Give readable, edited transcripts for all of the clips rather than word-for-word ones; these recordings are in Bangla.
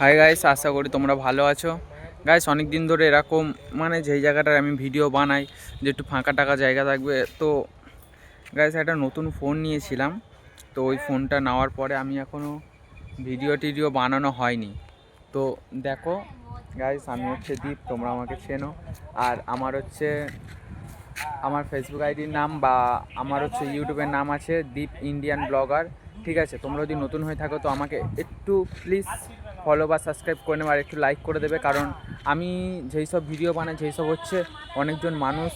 হাই গাইস, আশা করি তোমরা ভালো আছো। গাইস, অনেক দিন ধরে এরকম মানে যেই জায়গাটার আমি ভিডিও বানাই যে একটু ফাঁকা টাকা জায়গা থাকবে, তো গাইস একটা নতুন ফোন নিয়েছিলাম। তো ওই ফোনটা নেওয়ার পরে আমি এখনও ভিডিও টিডিও বানানো হয়নি। তো দেখো গাইস, আমি হচ্ছে দীপ, তোমরা আমাকে চেনো। আর আমার ফেসবুক আইডির নাম বা আমার হচ্ছে ইউটিউবের নাম আছে দীপ ইন্ডিয়ান ব্লগার। ঠিক আছে, তোমরা যদি নতুন হয়ে থাকো তো আমাকে একটু প্লিজ ফলো বা সাবস্ক্রাইব করে নেবে আর একটু লাইক করে দেবে, কারণ আমি যেই সব ভিডিও বানাই যেই সব হচ্ছে অনেকজন মানুষ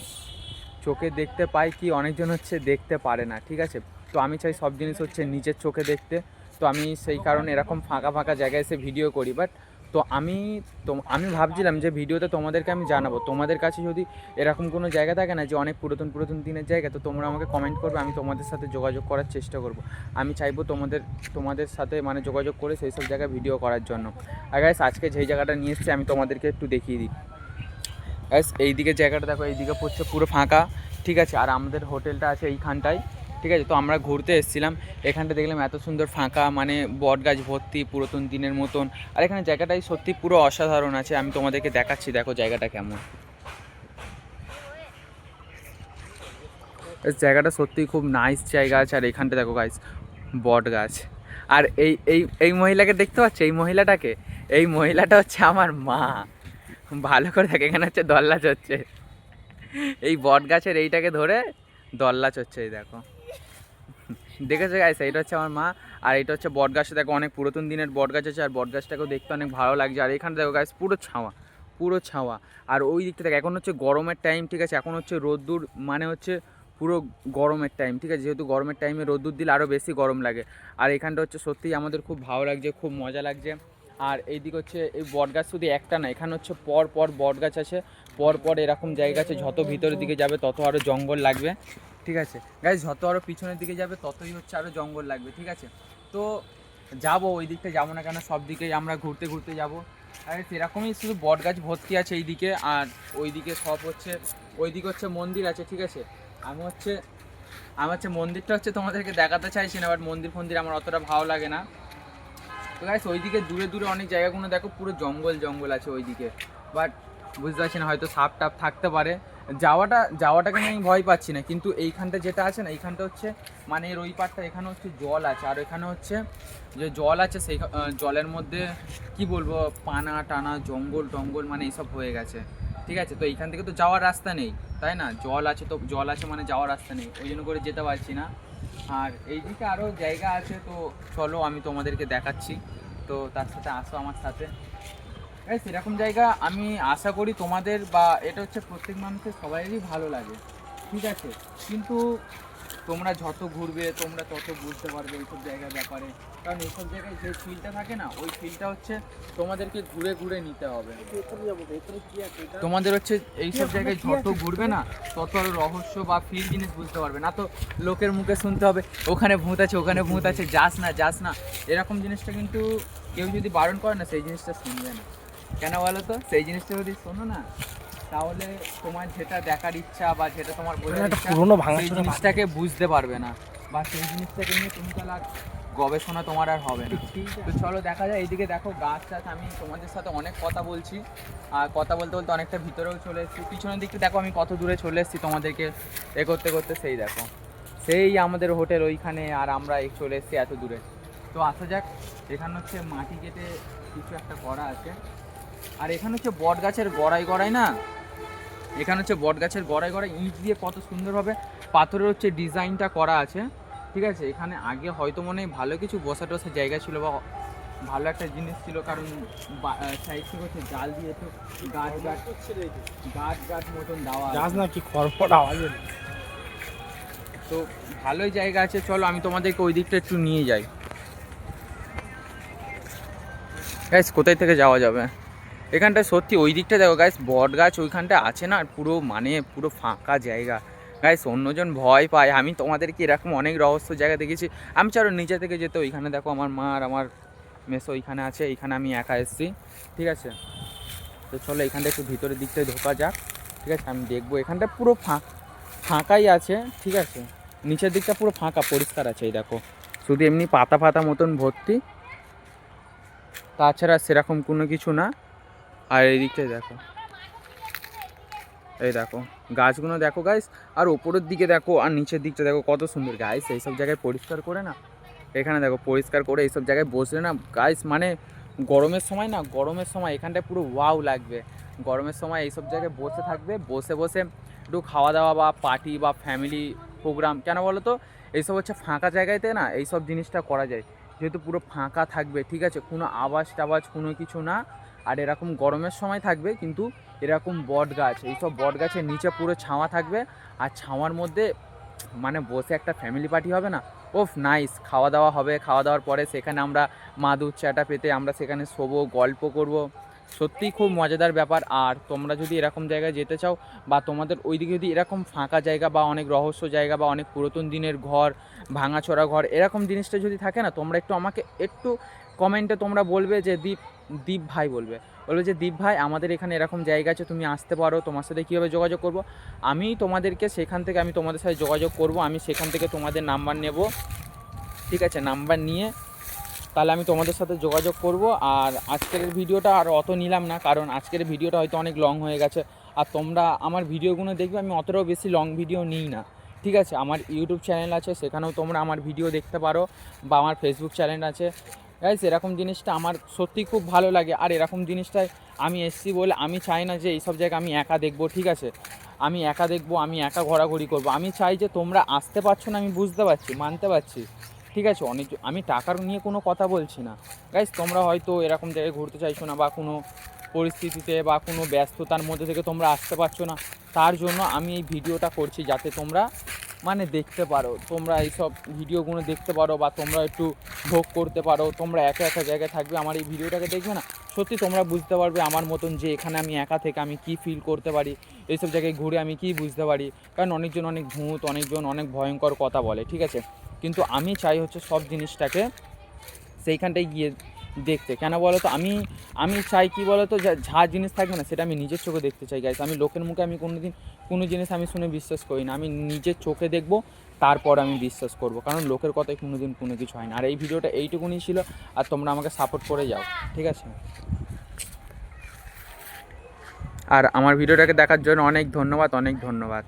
চোখে দেখতে পায় কি অনেকজন হচ্ছে দেখতে পারে না। ঠিক আছে, তো আমি চাই সব জিনিস হচ্ছে নিজের চোখে দেখতে। তো আমি সেই কারণে এরকম ফাঁকা ফাঁকা জায়গায় এসে ভিডিও করি। বাট তো আমি ভাবছিলাম যে ভিডিওতে তোমাদেরকে আমি জানাবো, তোমাদের কাছে যদি এরকম কোনো জায়গা থাকে না যে অনেক পুরাতন দিনের জায়গা, তো তোমরা আমাকে কমেন্ট করবে, আমি তোমাদের সাথে যোগাযোগ করার চেষ্টা করব। আমি চাইবো তোমাদের সাথে মানে যোগাযোগ করে সেই সব জায়গায় ভিডিও করার জন্য। আর গাইস, আজকে যেই জায়গাটা নিয়ে এসেছি আমি তোমাদেরকে একটু দেখিয়ে দিই। গাইস, এইদিকে জায়গাটা দেখো, এইদিকে পড়ছে পুরো ফাঁকা। ঠিক আছে, আর আমাদের হোটেলটা আছে এইখানটায়। ঠিক আছে, তো আমরা ঘুরতে এসেছিলাম, এখানটা দেখলাম এত সুন্দর ফাঁকা, মানে বট গাছ ভর্তি পুরাতন দিনের মতন। আর এখানে জায়গাটাই সত্যি পুরো অসাধারণ আছে। আমি তোমাদেরকে দেখাচ্ছি, দেখো জায়গাটা কেমন। জায়গাটা সত্যিই খুব নাইস জায়গা আছে। আর এখানটা দেখো গাইস, বট গাছ। আর এই এই এই মহিলাকে দেখতে পাচ্ছ, এই মহিলাটা হচ্ছে আমার মা। ভালো করে থাকে, এখানে হচ্ছে দল্লা চড়ছে, এই বট গাছের এইটাকে ধরে দল্লা চড়ছে। এই দেখো, দেখেছো গাইস, এইটা হচ্ছে আমার মা। আর এটা হচ্ছে বট গাছটা, দেখো অনেক পুরাতন দিনের বট গাছ আছে। আর বট গাছটাকেও দেখতে অনেক ভালো লাগছে। আর এখানে দেখো গাইস, পুরো ছাওয়া। আর ওই দিকটা দেখো, এখন হচ্ছে গরমের টাইম। ঠিক আছে, এখন হচ্ছে রোদ্দুর, মানে হচ্ছে পুরো গরমের টাইম। ঠিক আছে, যেহেতু গরমের টাইমে রোদ্দুর দিলে আরও বেশি গরম লাগে। আর এখানটা হচ্ছে সত্যিই আমাদের খুব ভালো লাগছে, খুব মজা লাগছে। আর এইদিকে হচ্ছে এই বট গাছ শুধু একটা না, এখানে হচ্ছে পর বট গাছ আছে, পর এরকম জায়গা আছে। যত ভিতরের দিকে যাবে তত আরও জঙ্গল লাগবে। ঠিক আছে গাইজ, যত আরও পিছনের দিকে যাবে ততই হচ্ছে আরও জঙ্গল লাগবে। ঠিক আছে, তো যাবো ওই দিকটা, যাবো না কেন, সব দিকেই আমরা ঘুরতে যাবো। আর সেরকমই শুধু বট গাছ ভর্তি আছে এইদিকে। আর ওইদিকে সব হচ্ছে, ওইদিকে হচ্ছে মন্দির আছে। ঠিক আছে, আমি হচ্ছে মন্দিরটা হচ্ছে তোমাদেরকে দেখাতে চাইছি না, বাট মন্দির আমার অতটা ভালো লাগে না। তো গাইস, ওইদিকে দূরে অনেক জায়গাগুলো দেখো, পুরো জঙ্গল আছে ওইদিকে। বাট বুঝতে পারছি না, হয়তো সাপ টাপ থাকতে পারে। যাওয়াটাকে আমি ভয় পাচ্ছি না, কিন্তু এইখানটা যেটা আছে না, এইখানটা হচ্ছে মানে এর ওই পারটা, এখানে হচ্ছে জল আছে। আর এখানে হচ্ছে যে জল আছে সেই জলের মধ্যে কি বলবো, পানা টানা জঙ্গল মানে এইসব হয়ে গেছে। ঠিক আছে, তো এইখান থেকে তো যাওয়ার রাস্তা নেই, তাই না? জল আছে মানে যাওয়ার রাস্তা নেই, ওই জন্য করে যেতে পারছি না। আর এইদিকে আরও জায়গা আছে, তো চলো আমি তোমাদেরকে দেখাচ্ছি। তো তার সাথে আসো আমার সাথে। সেরকম জায়গা আমি আশা করি তোমাদের বা এটা হচ্ছে প্রত্যেক মানুষের সবাইয়েরই ভালো লাগে। ঠিক আছে, কিন্তু তোমরা যত ঘুরবে তোমরা তত বুঝতে পারবে এইসব জায়গার ব্যাপারে। কারণ এইসব জায়গায় যে ফিলটা থাকে না, ওই ফিলটা হচ্ছে তোমাদেরকে ঘুরে নিতে হবে। তোমাদের হচ্ছে এইসব জায়গায় যত ঘুরবে না তত আরও রহস্য বা ফিল জিনিস বুঝতে পারবে না। তো লোকের মুখে শুনতে হবে ওখানে ভূত আছে, যাস না, এরকম জিনিসটা কিন্তু কেউ যদি বারণ করে না, সেই জিনিসটা শুনবে না। কেন বলো তো? সেই জিনিসটা যদি শোনো না, তাহলে তোমার যেটা দেখার ইচ্ছা বা যেটা তোমার বোঝার ইচ্ছা, সেই জিনিসটাকে বুঝতে পারবে না, বা সেই জিনিসটাকে নিয়ে তুমি তাহলে গবেষণা তোমার আর হবে না। তো চলো দেখা যায়। এইদিকে দেখো গাছ টাছ, আমি তোমাদের সাথে অনেক কথা বলছি, আর কথা বলতে অনেকটা ভিতরেও চলে এসেছি। পিছনের দিকটা দেখো আমি কত দূরে চলে এসেছি তোমাদেরকে করতে। সেই দেখো, সেই আমাদের হোটেল ওইখানে, আর আমরা চলে এসেছি এত দূরে। তো আসা যাক, এখানে হচ্ছে মাটি কেটে কিছু একটা করা আছে। আর এখানে হচ্ছে বট গাছের গড়াই না, এখানে হচ্ছে বট গাছের গড়াই ইট দিয়ে কত সুন্দরভাবে পাথরের হচ্ছে ডিজাইনটা করা আছে। ঠিক আছে, এখানে আগে হয়তো মনে হয় ভালো কিছু বসার জায়গা ছিল বা ভালো একটা জিনিস ছিল, কারণ সাইড থেকে হচ্ছে জাল দিয়ে তো গাছ মতন দেওয়া না কি খড়ফড় আওয়াজ। তো ভালোই জায়গা আছে, চলো আমি তোমাদেরকে ওই দিকটা একটু নিয়ে যাই। গাইস, কোথায় থেকে যাওয়া যাবে? এখানটায় সত্যি ওই দিকটা দেখো গাইস, বট গাছ ওইখানটা আছে না, আর পুরো ফাঁকা জায়গা। গাইস, অন্যজন ভয় পায়, আমি তোমাদেরকে এরকম অনেক রহস্য জায়গা দেখেছি। আমি চারো নিচে থেকে যেতে, ওইখানে দেখো আমার মা আর আমার মেসো ওইখানে আছে, এইখানে আমি একা এসেছি। ঠিক আছে, তো চলো এখানটা একটু ভিতরের দিকটায় ঢোকা যাক। ঠিক আছে, আমি দেখবো এখানটা পুরো ফাঁকাই আছে। ঠিক আছে, নিচের দিকটা পুরো ফাঁকা পরিষ্কার আছে। এই দেখো, শুধু এমনি পাতা মতন ভর্তি। তাছাড়া সেরকম কোনো কিছু না। আর এই দিকটায় দেখো, এই দেখো গাছগুলো দেখো গাইস, আর ওপরের দিকে দেখো আর নিচের দিকটা দেখো কত সুন্দর গাইস। এইসব জায়গায় পরিষ্কার করে না, এখানে দেখো পরিষ্কার করে এইসব জায়গায় বসলে না গাইস, মানে গরমের সময় না, গরমের সময় এখানটায় পুরো ওয়াও লাগবে। গরমের সময় এইসব জায়গায় বসে থাকবে, বসে বসে একটু খাওয়া দাওয়া বা পার্টি বা ফ্যামিলি প্রোগ্রাম, কেন বলো তো, এইসব হচ্ছে ফাঁকা জায়গাতে না এইসব জিনিসটা করা যায়, যেহেতু পুরো ফাঁকা থাকবে, ঠিক আছে, কোনো আওয়াজ টাওয়াজ কোনো কিছু না। আর এরকম গরমের সময় থাকবে, কিন্তু এরকম বট গাছ, এইসব বট গাছের নিচে পুরো ছাওয়া থাকবে, আর ছাওয়ার মধ্যে মানে বসে একটা ফ্যামিলি পার্টি হবে না, ওফ নাইস। খাওয়া দাওয়া হবে, খাওয়া দাওয়ার পরে সেখানে আমরা মাদুর চাটা পেতে আমরা সেখানে শোবো, গল্প করব, সত্যিই খুব মজাদার ব্যাপার। আর তোমরা যদি এরকম জায়গায় যেতে চাও, বা তোমাদের ওইদিকে যদি এরকম ফাঁকা জায়গা বা অনেক রহস্য জায়গা বা অনেক পুরাতন দিনের ঘর, ভাঙাচোরা ঘর, এরকম জিনিসটা যদি থাকে না, তোমরা একটু আমাকে একটু কমেন্টে তোমরা বলবে যে দীপ ভাই বলবে যে দীপ ভাই আমাদের এখানে এরকম জায়গা আছে, তুমি আসতে পারো, তোমার সাথে কীভাবে যোগাযোগ করব। আমি তোমাদেরকে সেখান থেকে আমি তোমাদের সাথে যোগাযোগ করব, আমি সেখান থেকে তোমাদের নাম্বার নেব, ঠিক আছে, নাম্বার নিয়ে তাহলে আমি তোমাদের সাথে যোগাযোগ করব। আর আজকের ভিডিওটা আর অত নিলাম না, কারণ আজকের ভিডিওটা হয়তো অনেক লং হয়ে গেছে, আর তোমরা আমার ভিডিওগুলো দেখবে, আমি অতটাও বেশি লং ভিডিও নিই না, ঠিক আছে। আমার ইউটিউব চ্যানেল আছে, সেখানেও তোমরা আমার ভিডিও দেখতে পারো, বা আমার ফেসবুক চ্যানেল আছে গাইস। এরকম জিনিসটা আমার সত্যিই খুব ভালো লাগে, আর এরকম জিনিসটায় আমি এসছি বলে আমি চাই না যে এইসব জায়গা আমি একা দেখবো, ঠিক আছে, আমি একা দেখবো, আমি একা ঘোরাঘুরি করবো। আমি চাই যে তোমরা আসতে পারছো না, আমি বুঝতে পারছি, মানতে পারছি, ঠিক আছে, অনেক, আমি টাকার নিয়ে কোনো কথা বলছি না গাইস। তোমরা হয়তো এরকম জায়গায় ঘুরতে চাইছো না, বা কোনো পরিস্থিতিতে বা কোনো ব্যস্ততার মধ্যে থেকে তোমরা আসতে পারছো না, তার জন্য আমি এই ভিডিওটা করছি, যাতে তোমরা মানে দেখতে পারো, তোমরা এইসব ভিডিওগুলো দেখতে পারো, বা তোমরা একটু ভোগ করতে পারো। তোমরা একা একা জায়গায় থাকবে, আমার এই ভিডিওটাকে দেখবে না, সত্যি তোমরা বুঝতে পারবে আমার মতন যে এখানে আমি একা থেকে আমি কী ফিল করতে পারি, এইসব জায়গায় ঘুরে আমি কী বুঝতে পারি। কারণ অনেকজন অনেক ভূত, অনেকজন অনেক ভয়ঙ্কর কথা বলে, ঠিক আছে, কিন্তু আমি চাই হচ্ছে সব জিনিসটাকে সেইখানটায় গিয়ে দেখতে। কেন বলো তো, আমি চাই কি বলো তো, যা জিনিস থাকবে না সেটা আমি নিজের চোখে দেখতে চাই গাইস। আমি লোকের মুখে আমি কোনো জিনিস আমি শুনে বিশ্বাস করি না, আমি নিজের চোখে দেখবো, তারপর আমি বিশ্বাস করব, কারণ লোকের কথায় কোনো দিন কোনো কিছু হয় না। আর এই ভিডিওটা এইটুকুনি ছিল, আর তোমরা আমাকে সাপোর্ট করে যাও, ঠিক আছে। আর আমার ভিডিওটাকে দেখার জন্য অনেক ধন্যবাদ, অনেক ধন্যবাদ।